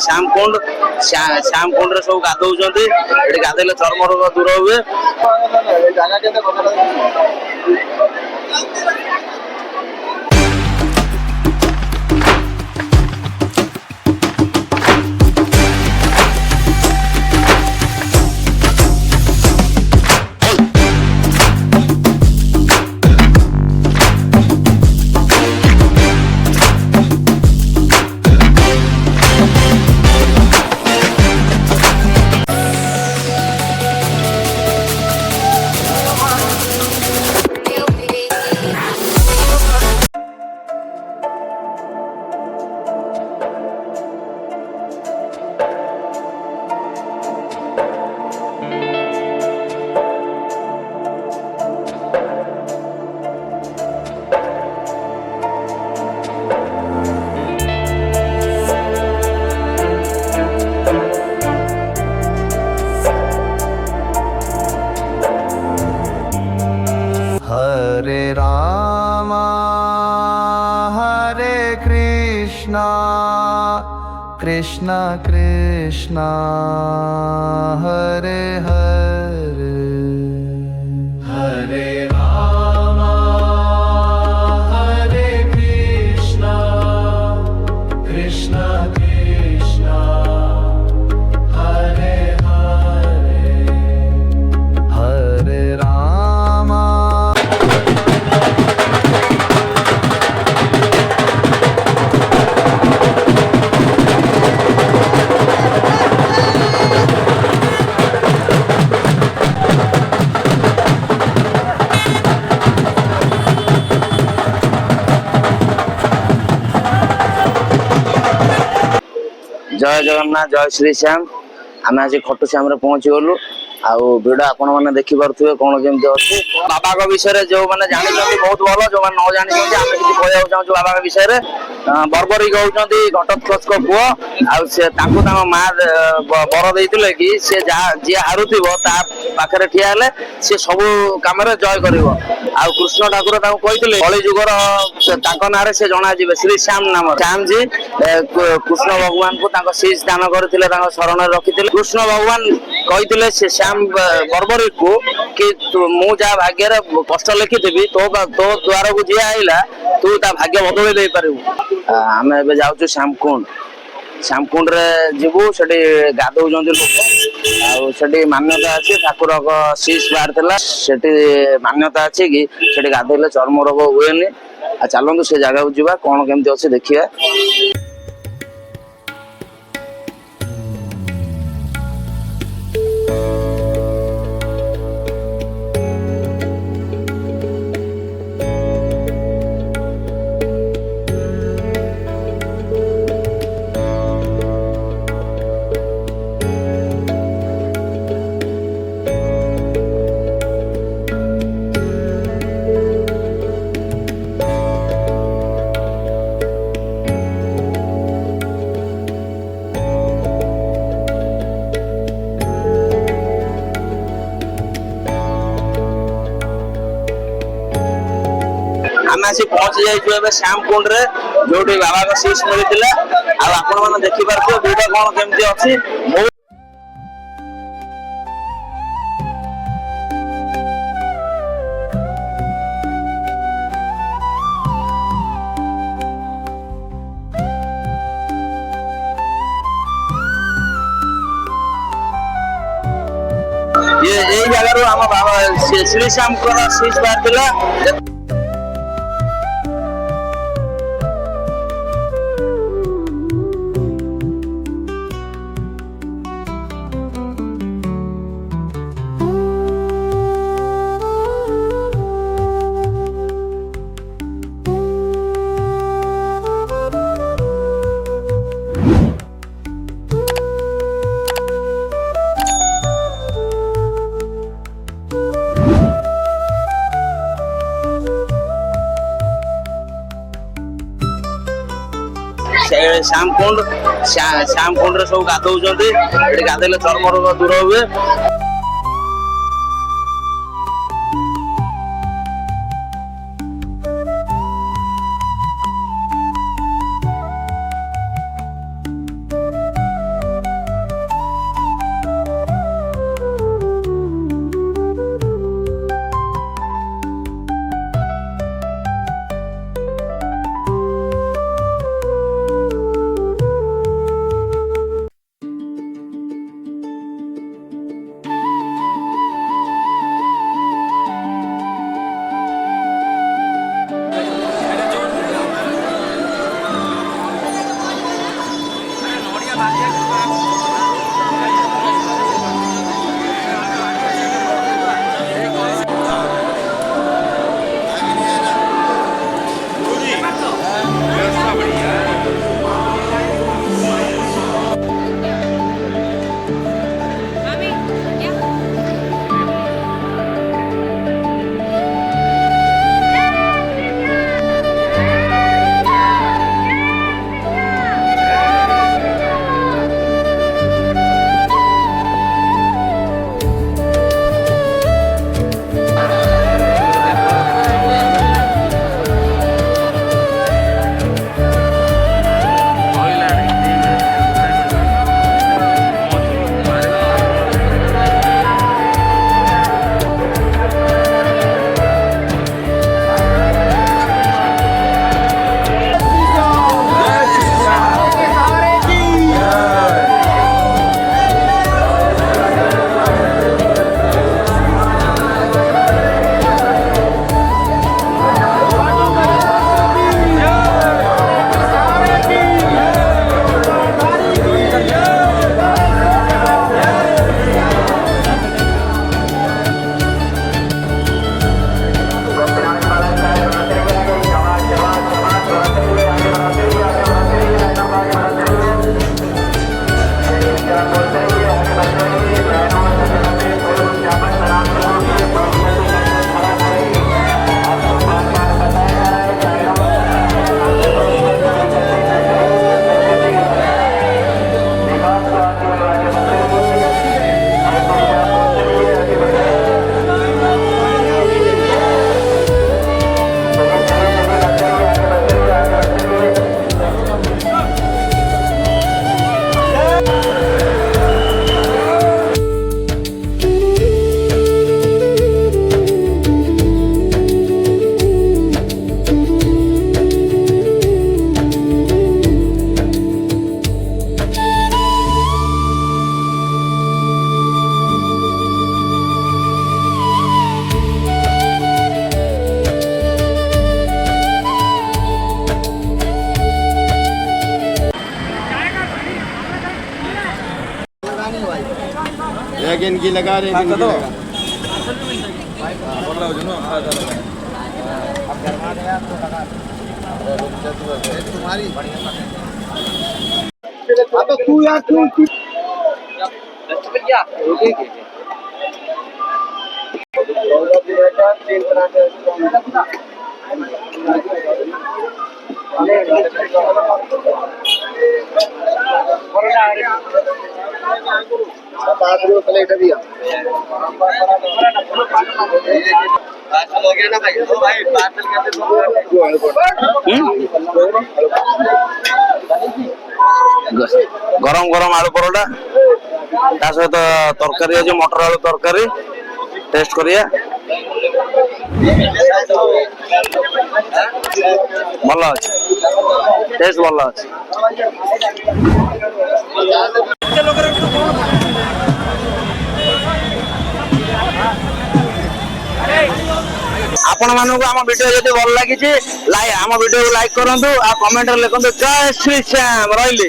ଶ୍ୟାମକୁଣ୍ଡ ଶ୍ୟାମକୁଣ୍ଡରେ ସବୁ ଗାଧଉଛନ୍ତି। ଏଠି ଗାଧେଇଲେ ଚର୍ମ ରୋଗ ଦୂର ହୁଏ। हरे राम हरे कृष्णा कृष्ण कृष्ण हरे हरे हरे राम हरे कृष्णा कृष्ण कृष्ण हरे हरे हरे राम। जय जगन्नाथ जय श्री श्याम। आम आज खटुश्याम पहुंची गलु। आउ भिड आपण मैंने देखी पारे कौन केमती अच्छी बाबा विषय जो मैंने जानी बहुत भल जो मैंने न जानी आम किसी कहना चाहूँ बाबा विषय बर्बरिक होती घटोत्कच पुओ आ माँ बर देते कि सी जी हारुव पाखे ठिया हेले सी सब कम जय कर कृष्ण ठाकुर कहते कलिजुगर ना से जना जी श्री श्याम नाम श्याम जी कृष्ण भगवान को शीश दान करते शरण रखी कृष्ण भगवान कहते से श्याम बर्बरिक को कि मु जहाँ भाग्य कष्ट लिखिथि तो द्वार को जी आईला तू ता भाग्य बदल दे पारू। आम ए जाऊँ श्यामकुंड श्यामकुंड जीवु से गाधौं लोक आठी मान्यता अच्छी ठाकुर शीश बाहर से मान्यता अच्छी कि गाधेले चर्म रोग हुए। चलतु से जगह को जीवा कौन केमती अच्छे देखिए। आम आसी पहुंची जाइए श्यामकुंड जो बाबा का शीश मिलता आपण मैंने देखिपे भिड कौन केमती अच्छी। ये जगह आम बाबा श्री श्याम शीश बाहर श्यामकुंड सब गाधौं गाधेले चर्म रोग दूर हुए। इनकी लगा रहे हैं इनकी लगा अब तू यार क्यों प्लेट दिया हो गया ना भाई भाई पार्सल गरम गरम आलू परोटा ता सहित तरकारी अछि मटर आलू तरकारी टेस्ट करिया भल अछि टेस्ट भल अछि आपण मानक आम वीडियो यदि भल लगी आम वीडियो को लाइक करंतु आ कमेंट लिखंतु जय श्री श्याम रहिली।